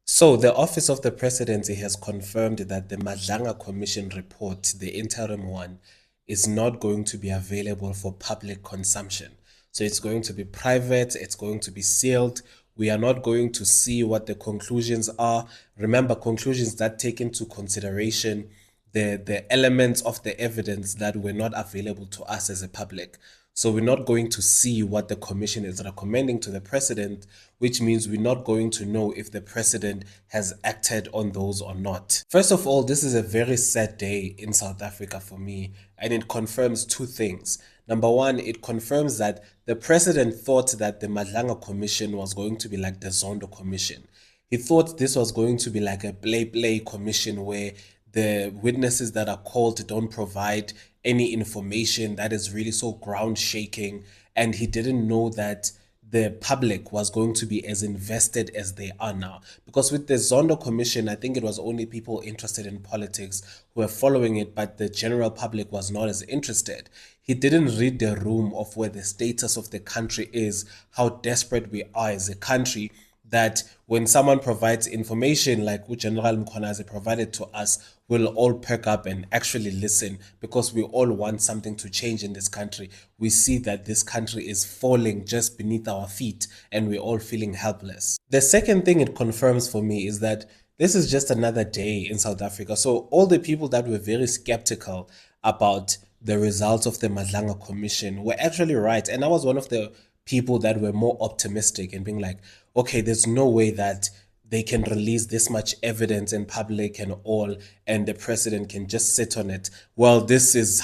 So, the Office of the Presidency has confirmed that the Madlanga Commission report, the interim one, is not going to be available for public consumption. So, it's going to be private, it's going to be sealed. We are not going to see what the conclusions are. Remember, conclusions that take into consideration the elements of the evidence that were not available to us as a public. So we're not going to see what the commission is recommending to the president, which means we're not going to know if the president has acted on those or not. First of all, this is a very sad day in South Africa for me, and it confirms two things. Number one, it confirms that the president thought that the Madlanga Commission was going to be like the Zondo Commission. He thought this was going to be like a play commission where the witnesses that are called don't provide any information that is really so ground shaking, and he didn't know that the public was going to be as invested as they are now. Because with the Zondo Commission, I think it was only people interested in politics who were following it, but the general public was not as interested. He didn't read the room of where the status of the country is, how desperate we are as a country, that when someone provides information like what General Mkhonazi provided to us, we'll all perk up and actually listen, because we all want something to change in this country. We see that this country is falling just beneath our feet and we're all feeling helpless. The second thing it confirms for me is that this is just another day in South Africa. So all the people that were very skeptical about the results of the Madlanga Commission were actually right. And I was one of the people that were more optimistic and being like, okay, there's no way that they can release this much evidence in public and all, and the president can just sit on it. Well, this is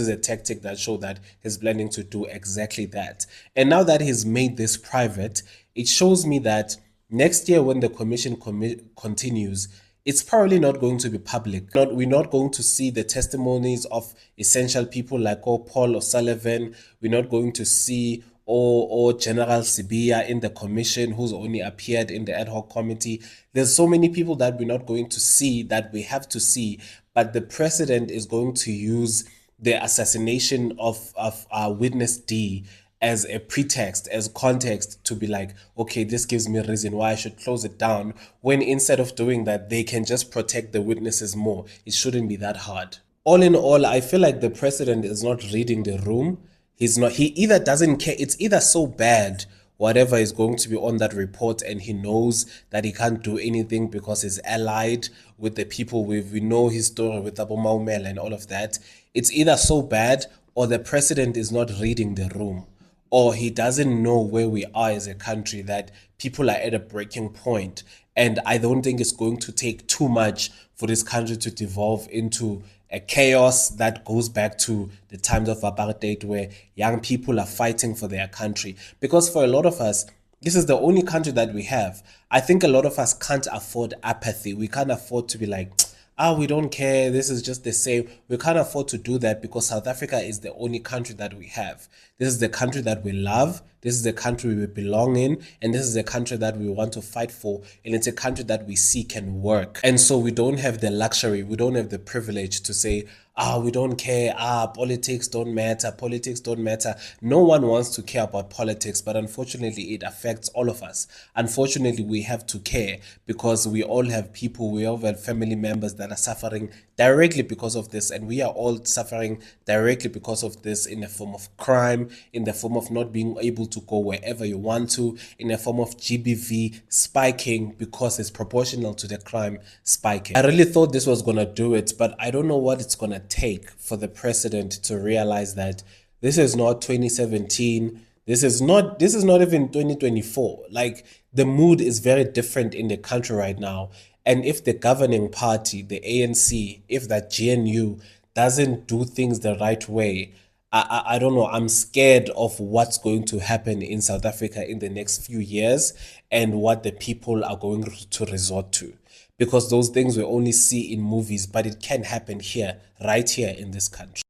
a tactic that showed that he's planning to do exactly that. And now that he's made this private, it shows me that next year when the commission continues, it's probably not going to be public. We're not going to see the testimonies of essential people like Paul O'Sullivan. We're not going to see or General Sibiya in the commission, who's only appeared in the ad hoc committee. There's so many people that we're not going to see, that we have to see, but the president is going to use the assassination of witness D as a pretext, as context, to be like, okay, this gives me a reason why I should close it down, when instead of doing that, they can just protect the witnesses more. It shouldn't be that hard. All in all, I feel like the president is not reading the room. He either doesn't care, it's either so bad, whatever is going to be on that report, and he knows that he can't do anything because he's allied with the people we know his story with Abu Maumel and all of that. It's either so bad, or the president is not reading the room, or he doesn't know where we are as a country, that people are at a breaking point. And I don't think it's going to take too much for this country to devolve into a chaos that goes back to the times of apartheid, where young people are fighting for their country. Because for a lot of us, this is the only country that we have. I think a lot of us can't afford apathy. We can't afford to be like, we don't care, this is just the same. We can't afford to do that, because South Africa is the only country that we have. This is the country that we love. This is the country we belong in. And this is the country that we want to fight for. And it's a country that we see can work. And so we don't have the luxury, we don't have the privilege to say, we don't care, politics don't matter, politics don't matter. No one wants to care about politics, but unfortunately it affects all of us. Unfortunately, we have to care, because we all have people, we all have family members that are suffering directly because of this, and we are all suffering directly because of this, in the form of crime, in the form of not being able to go wherever you want to, in the form of GBV spiking because it's proportional to the crime spiking. I really thought this was gonna do it, but I don't know what it's gonna take for the president to realize that this is not 2017. This is not even 2024. Like, the mood is very different in the country right now. And if the governing party, the ANC, if that GNU doesn't do things the right way, I don't know. I'm scared of what's going to happen in South Africa in the next few years, and what the people are going to resort to. Because those things we only see in movies, but it can happen here, right here in this country.